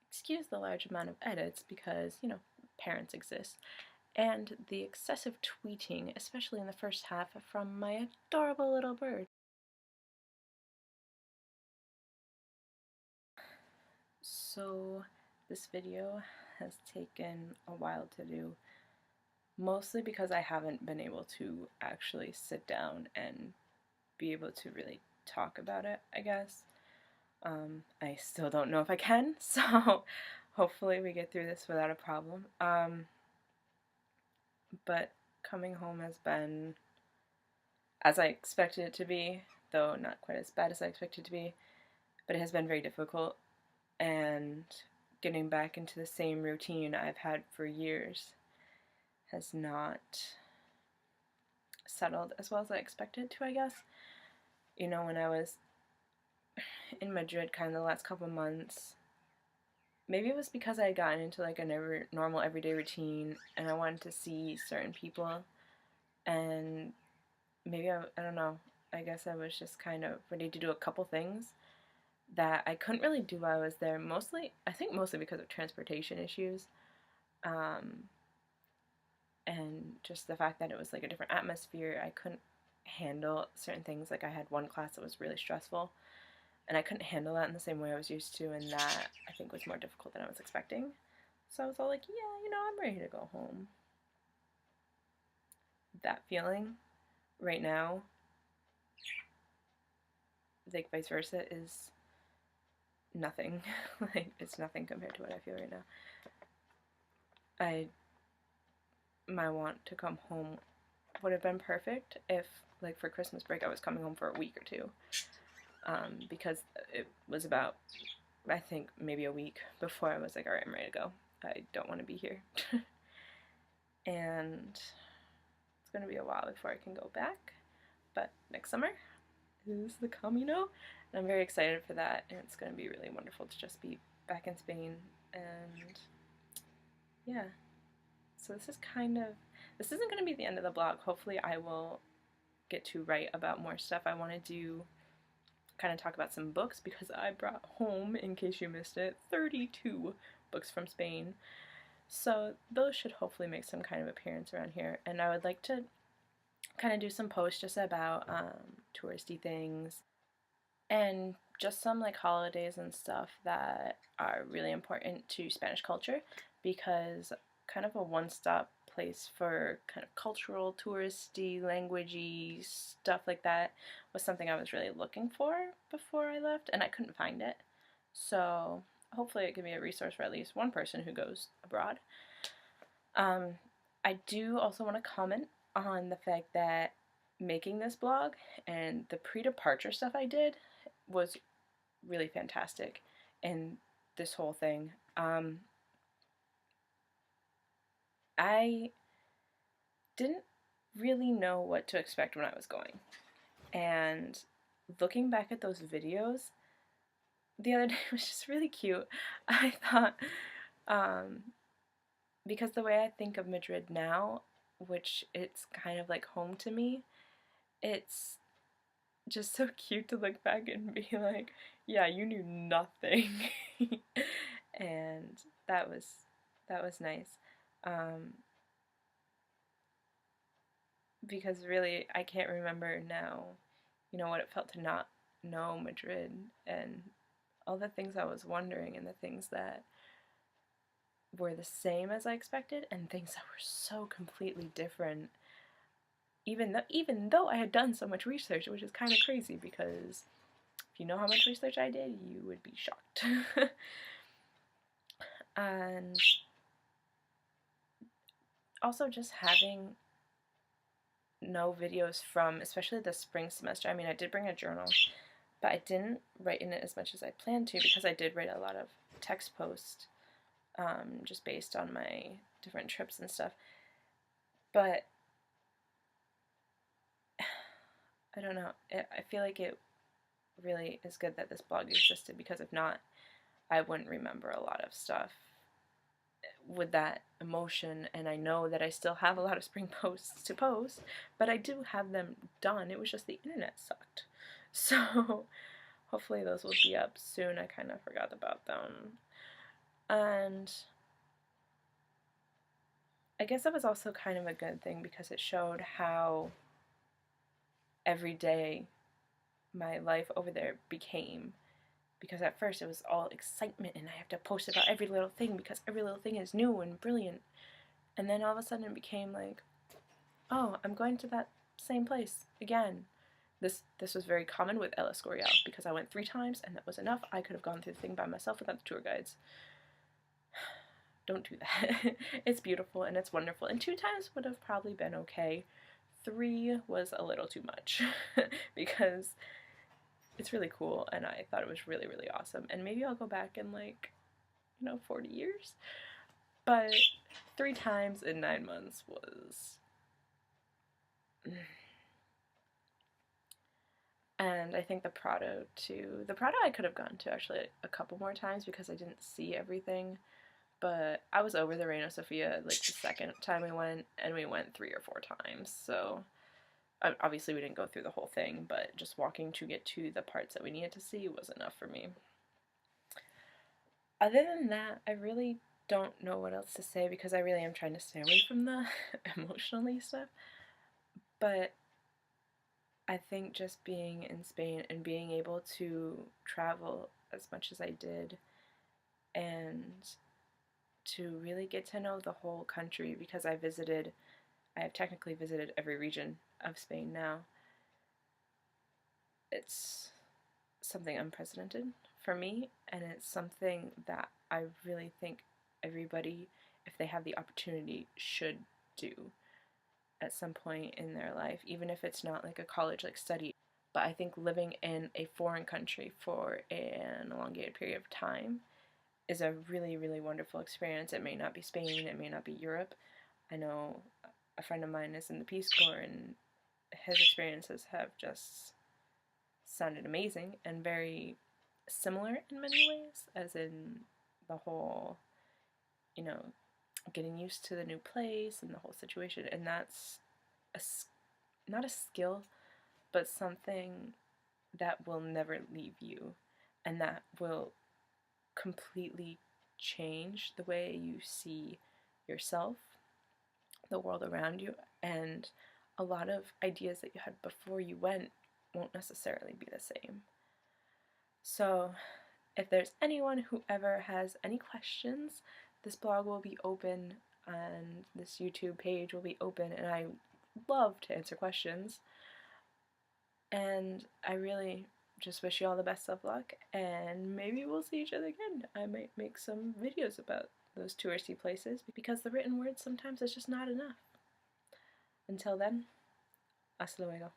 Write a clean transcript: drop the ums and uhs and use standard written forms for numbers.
excuse the large amount of edits because, parents exist, and the excessive tweeting, especially in the first half, from my adorable little bird. So this video has taken a while to do, mostly because I haven't been able to actually sit down and be able to really talk about it, I guess. I still don't know if I can, so hopefully we get through this without a problem. But coming home has been as I expected it to be, though not quite as bad as I expected it to be, but it has been very difficult, and getting back into the same routine I've had for years has not settled as well as I expected it to, I guess. When I was in Madrid kind of the last couple months, maybe it was because I had gotten into like a normal everyday routine and I wanted to see certain people, and maybe I don't know, I guess I was just kind of ready to do a couple things that I couldn't really do while I was there, I think mostly because of transportation issues, and just the fact that it was like a different atmosphere. I couldn't handle certain things. Like I had one class that was really stressful, and I couldn't handle that in the same way I was used to, and that I think was more difficult than I was expecting. So I was all like, yeah, I'm ready to go home. That feeling right now, like vice versa, is nothing. Like, it's nothing compared to what I feel right now. My want to come home would have been perfect if, like, for Christmas break I was coming home for a week or two, because it was about, I think, maybe a week before I was like, alright, I'm ready to go. I don't want to be here. And it's going to be a while before I can go back, but next summer is the Camino, and I'm very excited for that, and it's going to be really wonderful to just be back in Spain. And yeah, so this isn't going to be the end of the blog. Hopefully I will get to write about more stuff. I want to do, kind of talk about some books, because I brought home, in case you missed it, 32 books from Spain. So those should hopefully make some kind of appearance around here. And I would like to kind of do some posts just about touristy things, and just some like holidays and stuff that are really important to Spanish culture, because kind of a one-stop place for kind of cultural, touristy, languagey stuff like that was something I was really looking for before I left, and I couldn't find it. So hopefully it can be a resource for at least one person who goes abroad. I do also want to comment on the fact that making this blog and the pre-departure stuff I did was really fantastic in this whole thing. I didn't really know what to expect when I was going, and looking back at those videos the other day was just really cute. I thought, because the way I think of Madrid now, which it's kind of like home to me, it's just so cute to look back and be like, yeah, you knew nothing. And that was nice. Because really I can't remember now, what it felt to not know Madrid, and all the things I was wondering, and the things that were the same as I expected, and things that were so completely different, even though I had done so much research, which is kind of crazy, because if you know how much research I did, you would be shocked. And also just having no videos from, especially the spring semester. I mean, I did bring a journal, but I didn't write in it as much as I planned to, because I did write a lot of text posts, just based on my different trips and stuff. But I don't know, I feel like it really is good that this blog existed, because if not, I wouldn't remember a lot of stuff with that emotion. And I know that I still have a lot of spring posts to post, but I do have them done. It was just the internet sucked. So hopefully those will be up soon. I kind of forgot about them. And I guess that was also kind of a good thing because it showed how every day my life over there became. Because at first it was all excitement and I have to post about every little thing because every little thing is new and brilliant. And then all of a sudden it became like, oh, I'm going to that same place again. This was very common with El Escorial because I went 3 times and that was enough. I could have gone through the thing by myself without the tour guides. Don't do that. It's beautiful and it's wonderful. And 2 times would have probably been okay. 3 was a little too much because it's really cool and I thought it was really, really awesome. And maybe I'll go back in 40 years. But 3 times in 9 months was... And I think the Prado too. The Prado I could have gone to actually a couple more times because I didn't see everything. But I was over the Reina Sofia the second time we went, and we went 3 or 4 times. So obviously we didn't go through the whole thing, but just walking to get to the parts that we needed to see was enough for me. Other than that, I really don't know what else to say because I really am trying to stay away from the emotionally stuff. But I think just being in Spain and being able to travel as much as I did and to really get to know the whole country because I have technically visited every region of Spain now. It's something unprecedented for me, and it's something that I really think everybody, if they have the opportunity, should do at some point in their life, even if it's not like a college study. But I think living in a foreign country for an elongated period of time is a really, really wonderful experience. It may not be Spain, it may not be Europe. I know a friend of mine is in the Peace Corps, and his experiences have just sounded amazing and very similar in many ways, as in the whole, getting used to the new place and the whole situation. And that's not a skill, but something that will never leave you and that will completely change the way you see yourself, the world around you, and a lot of ideas that you had before you went won't necessarily be the same. So if there's anyone who ever has any questions, this blog will be open and this YouTube page will be open, and I love to answer questions. And I really just wish you all the best of luck, and maybe we'll see each other again. I might make some videos about those touristy places because the written word sometimes is just not enough. Until then, hasta luego.